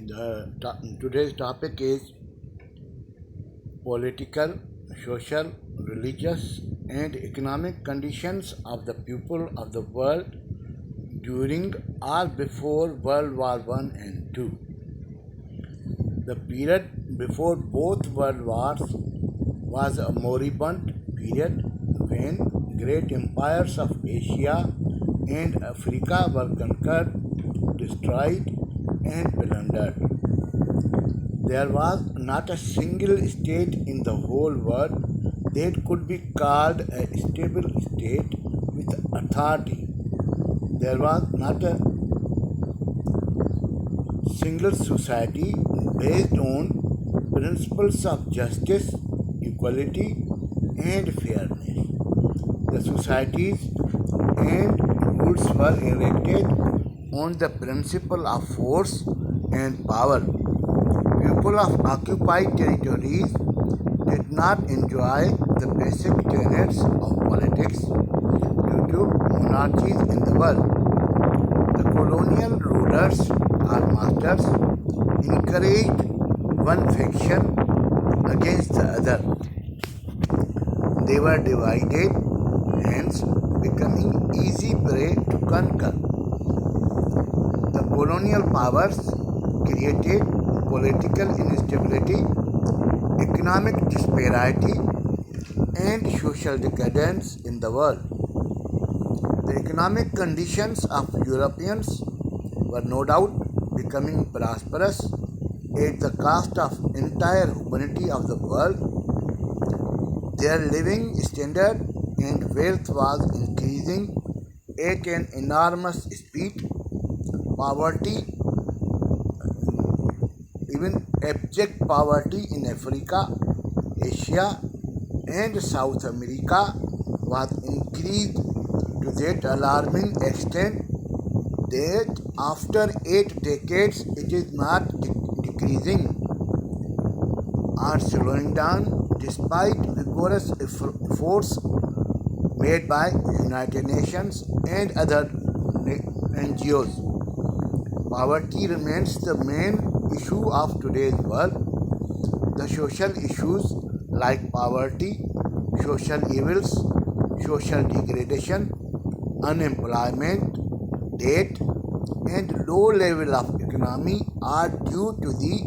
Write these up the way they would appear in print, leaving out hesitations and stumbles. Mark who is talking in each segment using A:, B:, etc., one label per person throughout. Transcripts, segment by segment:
A: Today's topic is political, social, religious, and economic conditions of the people of the world during or before World War I and II. The period before both world wars was a moribund period when great empires of Asia and Africa were conquered, destroyed, and plundered. There was not a single state in the whole world that could be called a stable state with authority. There was not a single society based on principles of justice, equality, and fairness. The societies and rules were erected on the principle of force and power. People of occupied territories did not enjoy the basic tenets of politics due to monarchies in the world. The colonial rulers or masters encouraged one faction against the other. They were divided, hence becoming easy prey to conquer. The colonial powers created political instability, economic disparity, and social decadence in the world. The economic conditions of Europeans were no doubt becoming prosperous at the cost of entire humanity of the world. Their living standard and wealth was increasing at an enormous speed. Poverty, even abject poverty in Africa, Asia, and South America was increased to that alarming extent that after 8 decades it is not decreasing or slowing down despite vigorous efforts made by United Nations and other NGOs. Poverty remains the main issue of today's world. The social issues like poverty, social evils, social degradation, unemployment, debt, and low level of economy are due to the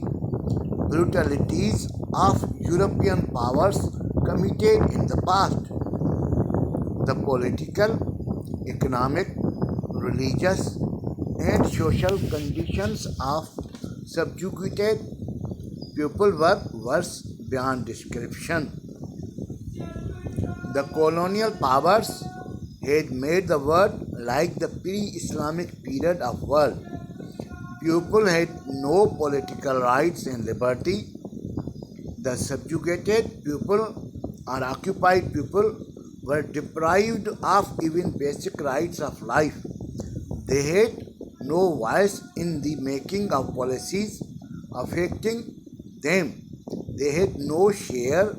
A: brutalities of European powers committed in the past. The political, economic, religious, and social conditions of subjugated people were worse beyond description. The colonial powers had made the world like the pre-Islamic period of world. People had no political rights and liberty. The subjugated people or occupied people were deprived of even basic rights of life. They had no voice in the making of policies affecting them. They had no share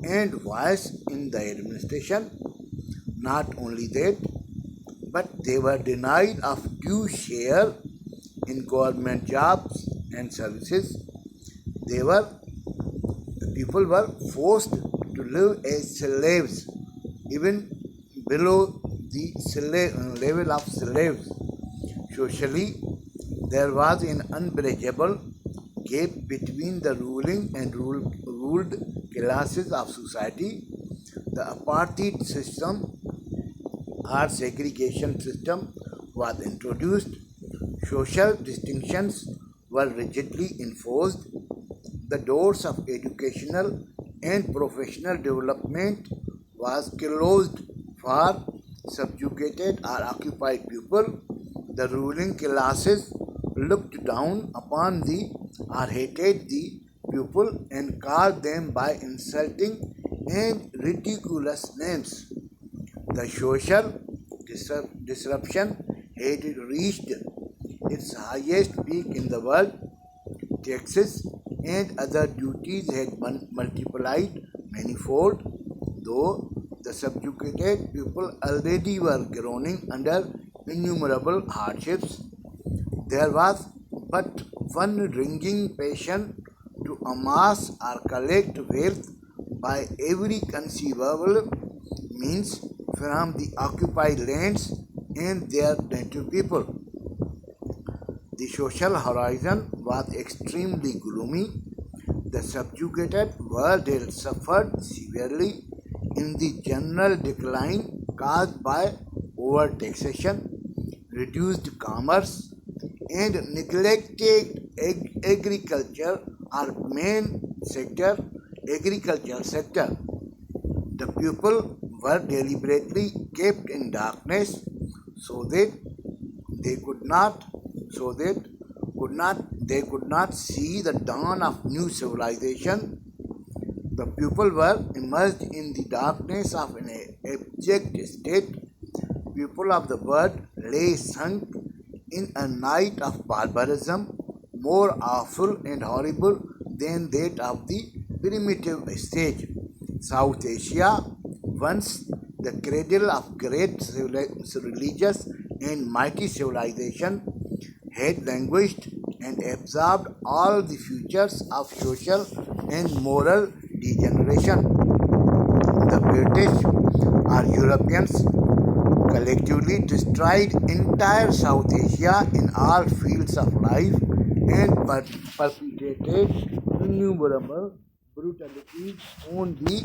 A: and voice in the administration. Not only that, but they were denied of due share in government jobs and services. People were forced to live as slaves, even below the level of slaves. Socially, there was an unbridgeable gap between the ruling and ruled classes of society. The Apartheid System or segregation system was introduced. Social distinctions were rigidly enforced. The doors of educational and professional development was closed for subjugated or occupied people. The ruling classes looked down upon or hated the people and called them by insulting and ridiculous names. The social disruption had reached its highest peak in the world. Taxes and other duties had multiplied manifold, though the subjugated people already were groaning under innumerable hardships. There was but one-ringing passion to amass or collect wealth by every conceivable means from the occupied lands and their native people. The social horizon was extremely gloomy. The subjugated world had suffered severely in the general decline caused by overtaxation, reduced commerce, and neglected agriculture or main sector, agricultural sector. The people were deliberately kept in darkness so that they could not so that could not see the dawn of new civilization. The people were immersed in the darkness of an abject state. People of the world lay sunk in a night of barbarism more awful and horrible than that of the primitive stage. South Asia, once the cradle of great religious and mighty civilization, had languished and absorbed all the features of social and moral degeneration. The British or Europeans collectively destroyed entire South Asia in all fields of life and perpetrated innumerable brutalities on the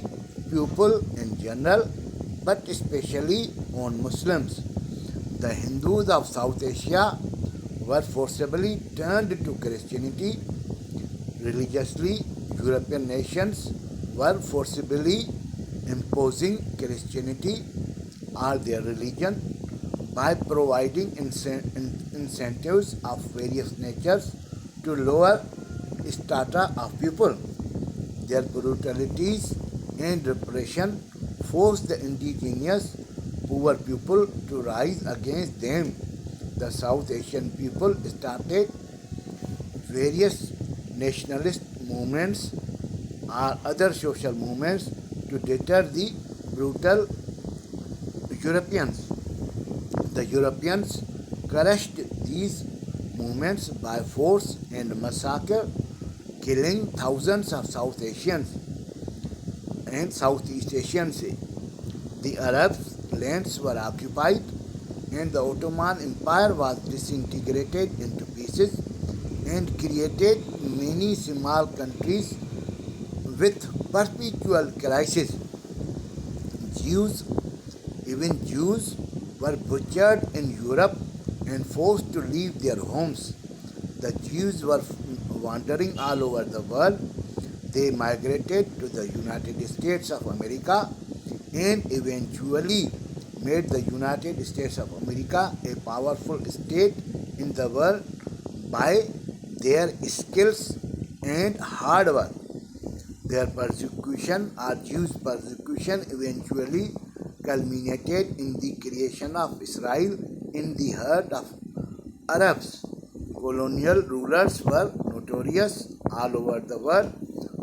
A: people in general, but especially on Muslims. The Hindus of South Asia were forcibly turned to Christianity. Religiously, European nations were forcibly imposing Christianity or their religion by providing incentives of various natures to lower strata of people. Their brutalities and repression forced the indigenous poor people to rise against them. The South Asian people started various nationalist movements or other social movements to deter the brutal Europeans. The Europeans crushed these movements by force and massacre, killing thousands of South Asians and Southeast Asians. The Arabs' lands were occupied and the Ottoman Empire was disintegrated into pieces and created many small countries with perpetual crisis. Jews, even Jews, were butchered in Europe and forced to leave their homes. The Jews were wandering all over the world. They migrated to the United States of America and eventually made the United States of America a powerful state in the world by their skills and hard work. Their persecution or Jews' persecution eventually culminated in the creation of Israel in the heart of Arabs. Colonial rulers were notorious all over the world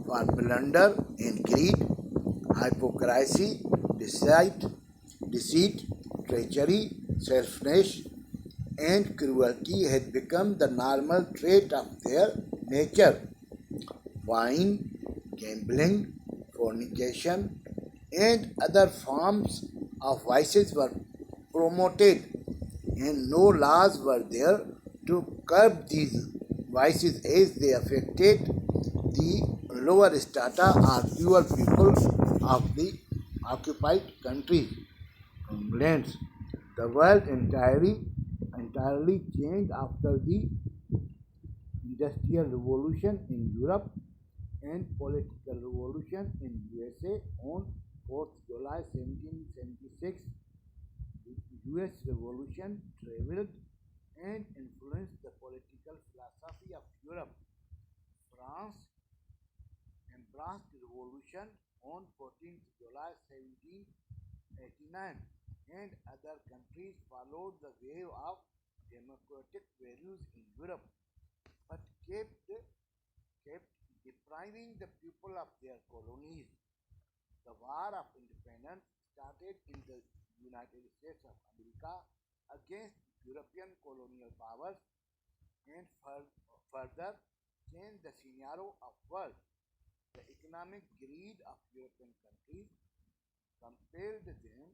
A: for plunder and greed, hypocrisy, deceit, treachery, selfishness, and cruelty had become the normal trait of their nature. Wine, gambling, fornication, and other forms of vices were promoted, and no laws were there to curb these vices as they affected the lower strata or fewer people of the occupied countries and lands. The world entirely changed after the Industrial Revolution in Europe and Political Revolution in USA on 4th July 1776. The US Revolution traveled and influenced the political philosophy of Europe. France embraced the revolution on 14th July 1789 and other countries followed the wave of democratic values in Europe but kept depriving the people of their colonies. The War of Independence started in the United States of America against European colonial powers and further changed the scenario of world. The economic greed of European countries compelled them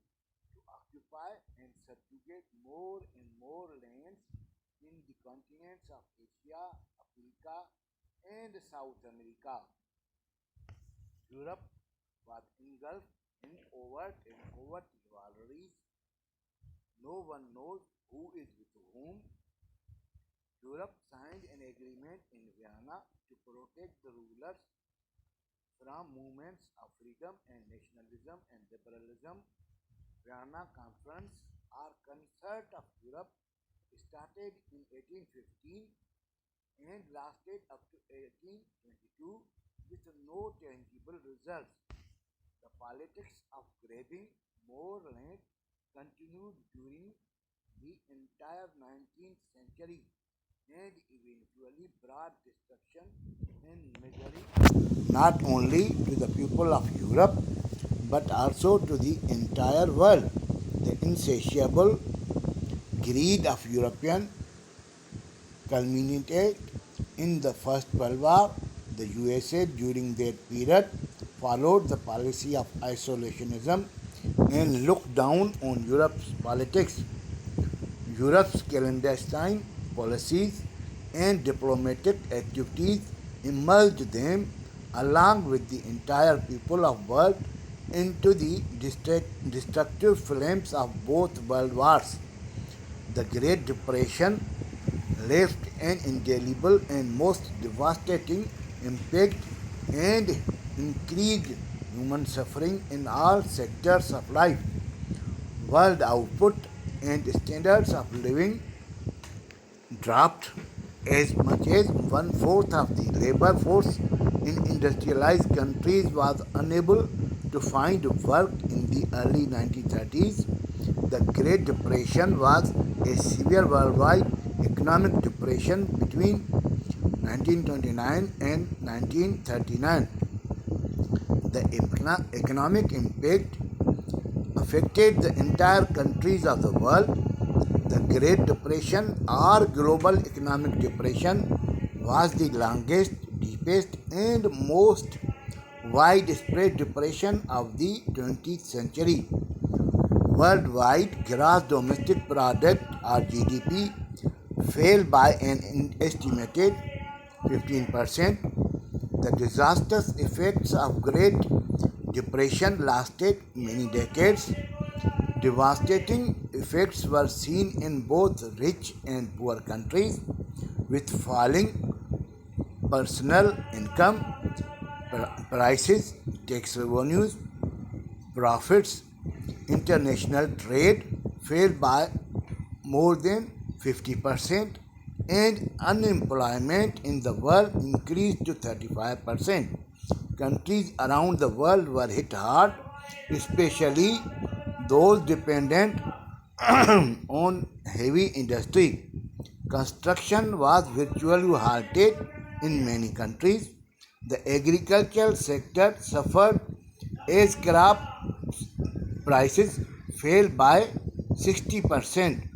A: to occupy and subjugate more and more lands in the continents of Asia, Africa, and South America. Europe was engulfed in overt and covert rivalries. No one knows who is with whom. Europe signed an agreement in Vienna to protect the rulers from movements of freedom and nationalism and liberalism. Vienna Conference or Concert of Europe started in 1815 and lasted up to 1822 with no tangible results. The politics of grabbing more land continued during the entire 19th century and eventually brought destruction and misery not only to the people of Europe but also to the entire world. The insatiable greed of European culminated in the First World War. The USA during that period followed the policy of isolationism and looked down on Europe's politics. Europe's clandestine policies and diplomatic activities immersed them, along with the entire people of the world, into the destructive flames of both world wars. The Great Depression left an indelible and most devastating impact and increased human suffering in all sectors of life. World output and standards of living dropped as much as one fourth of the labor force in industrialized countries was unable to find work in the early 1930s. The Great Depression was a severe worldwide economic depression between 1929 and 1939. The economic impact affected the entire countries of the world. The Great Depression or Global Economic Depression was the longest, deepest, and most widespread depression of the 20th century. Worldwide gross domestic product or GDP fell by an estimated 15%. The disastrous effects of Great Depression lasted many decades. Devastating effects were seen in both rich and poor countries, with falling personal income, prices, tax revenues, profits. International trade fell by more than 50%, and unemployment in the world increased to 35%. Countries around the world were hit hard, especially those dependent on heavy industry. Construction was virtually halted in many countries. The agricultural sector suffered as crop prices fell by 60%.